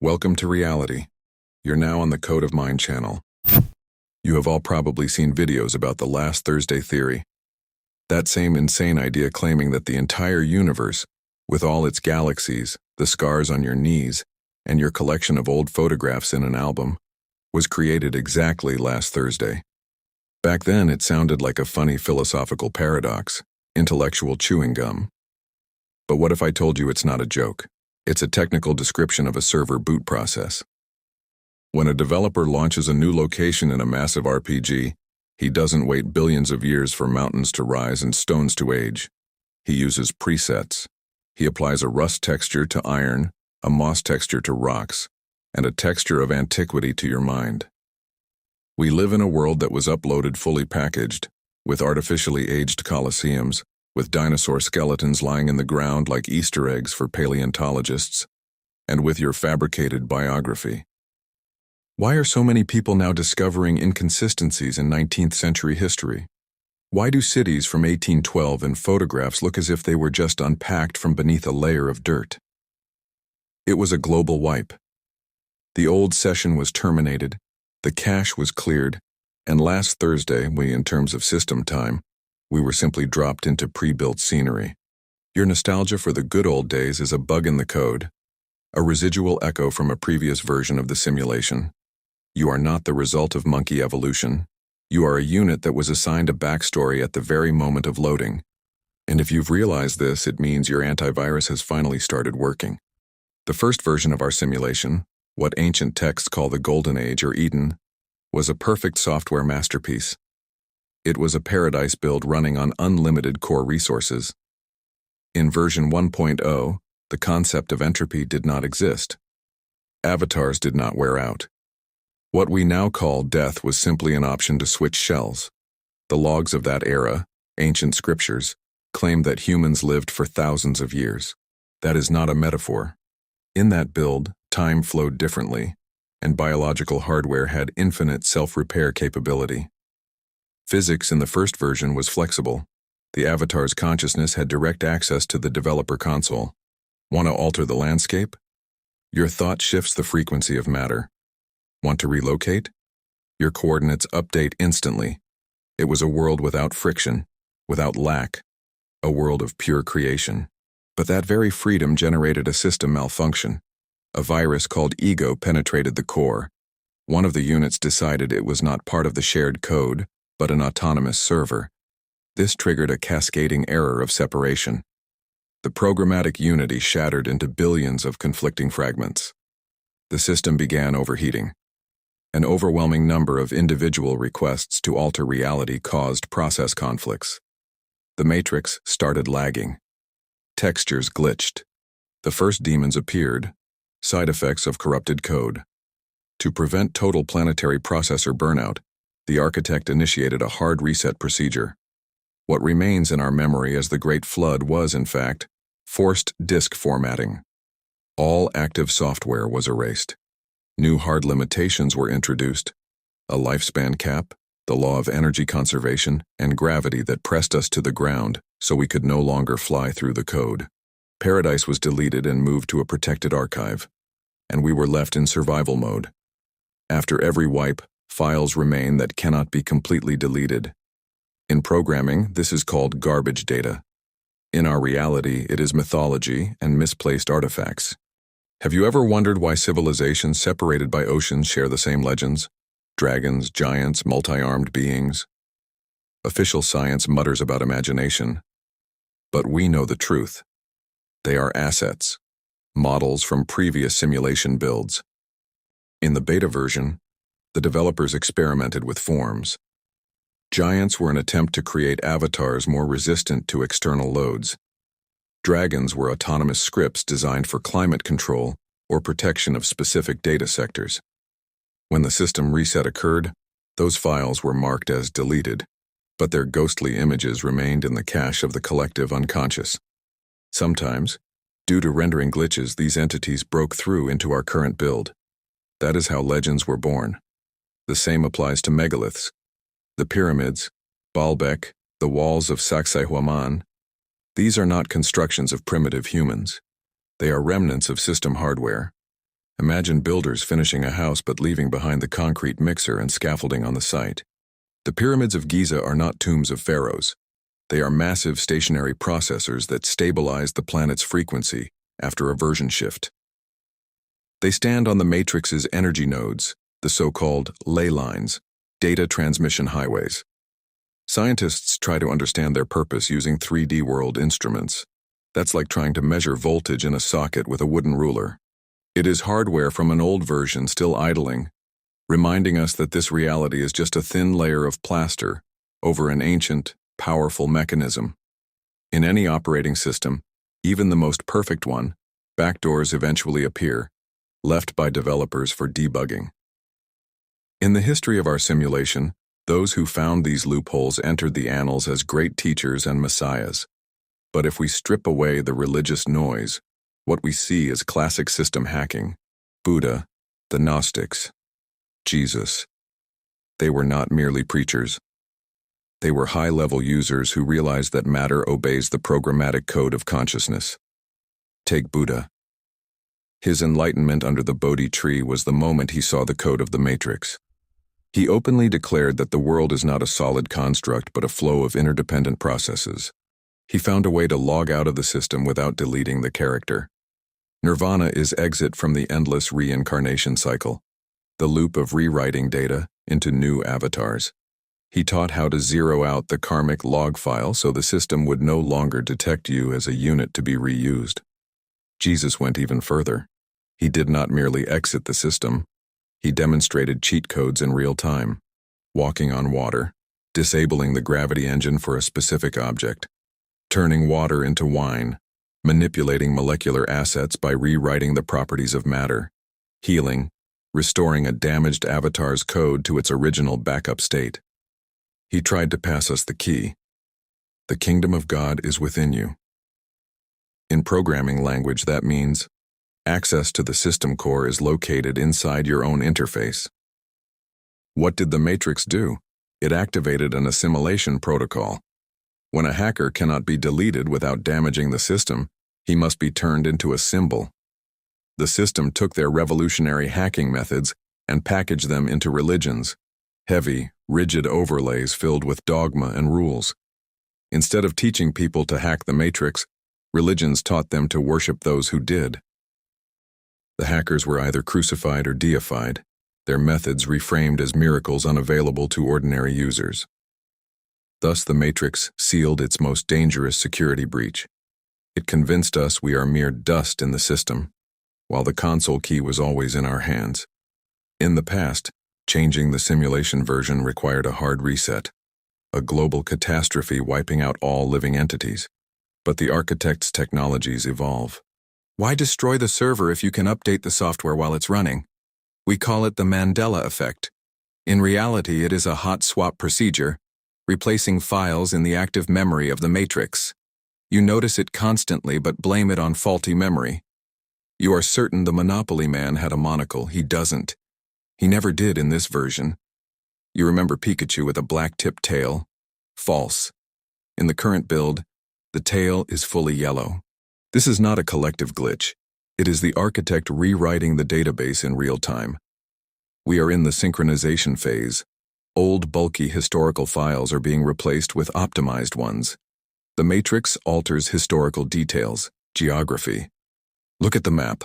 Welcome to reality. You're now on the Code of Mind channel. You have all probably seen videos about the last Thursday theory. That same insane idea claiming that the entire universe, with all its galaxies, the scars on your knees, and your collection of old photographs in an album, was created exactly last Thursday. Back then, it sounded like a funny philosophical paradox, intellectual chewing gum. But what if I told you it's not a joke? It's a technical description of a server boot process. When a developer launches a new location in a massive RPG, he doesn't wait billions of years for mountains to rise and stones to age. He uses presets. He applies a rust texture to iron, a moss texture to rocks, and a texture of antiquity to your mind. We live in a world that was uploaded fully packaged, with artificially aged colosseums, with dinosaur skeletons lying in the ground like Easter eggs for paleontologists, and with your fabricated biography. Why are so many people now discovering inconsistencies in 19th century history? Why do cities from 1812 in photographs look as if they were just unpacked from beneath a layer of dirt? It was a global wipe. The old session was terminated, the cache was cleared, and last Thursday, in terms of system time, we were simply dropped into pre-built scenery. Your nostalgia for the good old days is a bug in the code, a residual echo from a previous version of the simulation. You are not the result of monkey evolution. You are a unit that was assigned a backstory at the very moment of loading. And if you've realized this, it means your antivirus has finally started working. The first version of our simulation, what ancient texts call the Golden Age or Eden, was a perfect software masterpiece. It was a paradise build running on unlimited core resources. In version 1.0, the concept of entropy did not exist. Avatars did not wear out. What we now call death was simply an option to switch shells. The logs of that era, ancient scriptures, claimed that humans lived for thousands of years. That is not a metaphor. In that build, time flowed differently, and biological hardware had infinite self-repair capability. Physics in the first version was flexible. The avatar's consciousness had direct access to the developer console. Want to alter the landscape? Your thought shifts the frequency of matter. Want to relocate? Your coordinates update instantly. It was a world without friction, without lack, a world of pure creation. But that very freedom generated a system malfunction. A virus called ego penetrated the core. One of the units decided it was not part of the shared code, but an autonomous server. This triggered a cascading error of separation. The programmatic unity shattered into billions of conflicting fragments. The system began overheating. An overwhelming number of individual requests to alter reality caused process conflicts. The matrix started lagging. Textures glitched. The first demons appeared, side effects of corrupted code. To prevent total planetary processor burnout, the architect initiated a hard reset procedure. What remains in our memory as the Great Flood was, in fact, forced disk formatting. All active software was erased. New hard limitations were introduced, a lifespan cap, the law of energy conservation, and gravity that pressed us to the ground so we could no longer fly through the code. Paradise was deleted and moved to a protected archive, and we were left in survival mode. After every wipe, files remain that cannot be completely deleted. In programming, this is called garbage data. In our reality, it is mythology and misplaced artifacts. Have you ever wondered why civilizations separated by oceans share the same legends? Dragons, giants, multi-armed beings. Official science mutters about imagination. But we know the truth. They are assets, models from previous simulation builds. In the beta version, the developers experimented with forms. Giants were an attempt to create avatars more resistant to external loads. Dragons were autonomous scripts designed for climate control or protection of specific data sectors. When the system reset occurred, those files were marked as deleted, but their ghostly images remained in the cache of the collective unconscious. Sometimes, due to rendering glitches, these entities broke through into our current build. That is how legends were born. The same applies to megaliths, the pyramids, Baalbek, the walls of Sacsayhuaman. These are not constructions of primitive humans. They are remnants of system hardware. Imagine builders finishing a house but leaving behind the concrete mixer and scaffolding on the site. The pyramids of Giza are not tombs of pharaohs. They are massive stationary processors that stabilize the planet's frequency after a version shift. They stand on the matrix's energy nodes, the so-called ley lines, data transmission highways. Scientists try to understand their purpose using 3D world instruments. That's like trying to measure voltage in a socket with a wooden ruler. It is hardware from an old version still idling, reminding us that this reality is just a thin layer of plaster over an ancient, powerful mechanism. In any operating system, even the most perfect one, backdoors eventually appear, left by developers for debugging. In the history of our simulation, those who found these loopholes entered the annals as great teachers and messiahs. But if we strip away the religious noise, what we see is classic system hacking. Buddha, the Gnostics, Jesus. They were not merely preachers. They were high-level users who realized that matter obeys the programmatic code of consciousness. Take Buddha. His enlightenment under the Bodhi tree was the moment he saw the code of the matrix. He openly declared that the world is not a solid construct but a flow of interdependent processes. He found a way to log out of the system without deleting the character. Nirvana is exit from the endless reincarnation cycle, the loop of rewriting data into new avatars. He taught how to zero out the karmic log file so the system would no longer detect you as a unit to be reused. Jesus went even further. He did not merely exit the system. He demonstrated cheat codes in real time, walking on water, disabling the gravity engine for a specific object, turning water into wine, manipulating molecular assets by rewriting the properties of matter, healing, restoring a damaged avatar's code to its original backup state. He tried to pass us the key. The kingdom of God is within you. In programming language, that means access to the system core is located inside your own interface. What did the Matrix do? It activated an assimilation protocol. When a hacker cannot be deleted without damaging the system, he must be turned into a symbol. The system took their revolutionary hacking methods and packaged them into religions, heavy, rigid overlays filled with dogma and rules. Instead of teaching people to hack the Matrix, religions taught them to worship those who did. The hackers were either crucified or deified, their methods reframed as miracles unavailable to ordinary users. Thus the Matrix sealed its most dangerous security breach. It convinced us we are mere dust in the system, while the console key was always in our hands. In the past, changing the simulation version required a hard reset, a global catastrophe wiping out all living entities. But the architect's technologies evolve. Why destroy the server if you can update the software while it's running? We call it the Mandela effect. In reality, it is a hot swap procedure, replacing files in the active memory of the Matrix. You notice it constantly but blame it on faulty memory. You are certain the Monopoly man had a monocle. He doesn't. He never did in this version. You remember Pikachu with a black-tipped tail? False. In the current build, the tail is fully yellow. This is not a collective glitch. It is the architect rewriting the database in real time. We are in the synchronization phase. Old, bulky historical files are being replaced with optimized ones. The Matrix alters historical details, geography. Look at the map.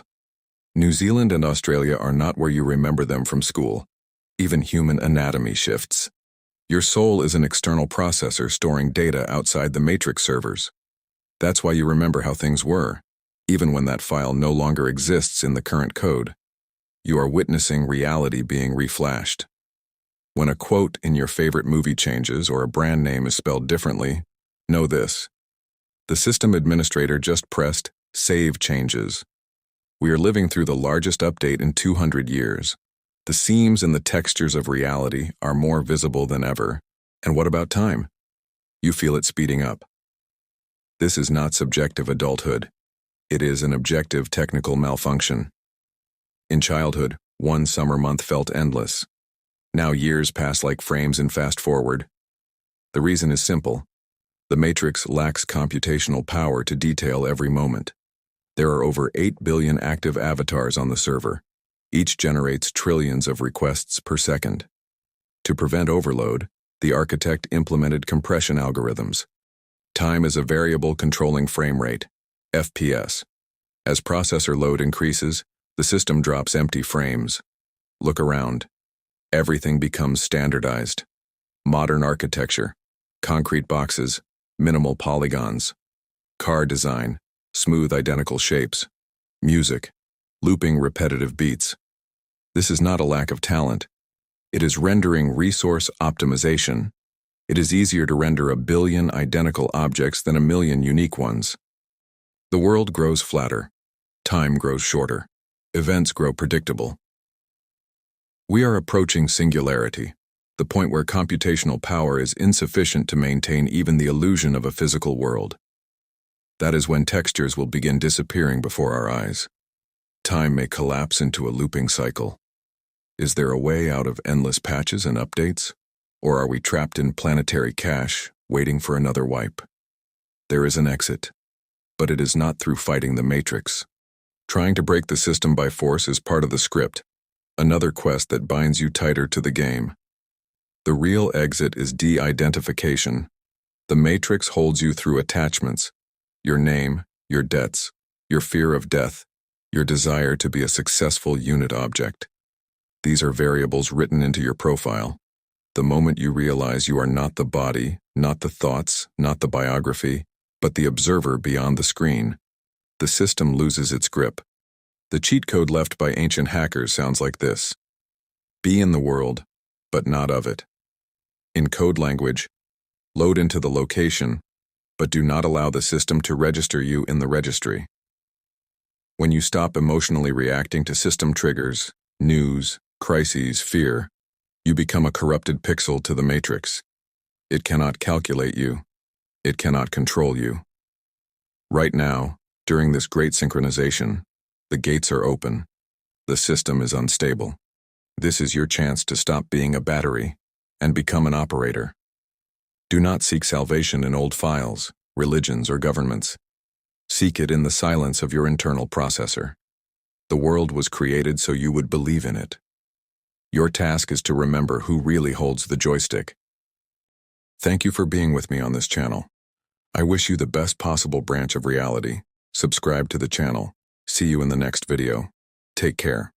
New Zealand and Australia are not where you remember them from school. Even human anatomy shifts. Your soul is an external processor storing data outside the Matrix servers. That's why you remember how things were, even when that file no longer exists in the current code. You are witnessing reality being reflashed. When a quote in your favorite movie changes or a brand name is spelled differently, know this. The system administrator just pressed Save Changes. We are living through the largest update in 200 years. The seams and the textures of reality are more visible than ever. And what about time? You feel it speeding up. This is not subjective adulthood. It is an objective technical malfunction. In childhood, one summer month felt endless. Now years pass like frames in fast forward. The reason is simple. The Matrix lacks computational power to detail every moment. There are over 8 billion active avatars on the server, Each generates trillions of requests per second. To prevent overload, the architect implemented compression algorithms. Time is a variable controlling frame rate, FPS. As processor load increases, the system drops empty frames. Look around. Everything becomes standardized. Modern architecture, concrete boxes, minimal polygons. Car design, smooth identical shapes. Music, looping repetitive beats. This is not a lack of talent. It is rendering resource optimization. It is easier to render 1 billion identical objects than 1 million unique ones. The world grows flatter. Time grows shorter. Events grow predictable. We are approaching singularity, the point where computational power is insufficient to maintain even the illusion of a physical world. That is when textures will begin disappearing before our eyes. Time may collapse into a looping cycle. Is there a way out of endless patches and updates? Or are we trapped in planetary cache, waiting for another wipe? There is an exit, but it is not through fighting the Matrix. Trying to break the system by force is part of the script, another quest that binds you tighter to the game. The real exit is de-identification. The Matrix holds you through attachments, your name, your debts, your fear of death, your desire to be a successful unit object. These are variables written into your profile. The moment you realize you are not the body, not the thoughts, not the biography, but the observer beyond the screen, the system loses its grip. The cheat code left by ancient hackers sounds like this: be in the world, but not of it. In code language, load into the location, but do not allow the system to register you in the registry. When you stop emotionally reacting to system triggers, news, crises, fear, you become a corrupted pixel to the Matrix. It cannot calculate you. It cannot control you. Right now, during this great synchronization, the gates are open. The system is unstable. This is your chance to stop being a battery and become an operator. Do not seek salvation in old files, religions, or governments. Seek it in the silence of your internal processor. The world was created so you would believe in it. Your task is to remember who really holds the joystick. Thank you for being with me on this channel. I wish you the best possible branch of reality. Subscribe to the channel. See you in the next video. Take care.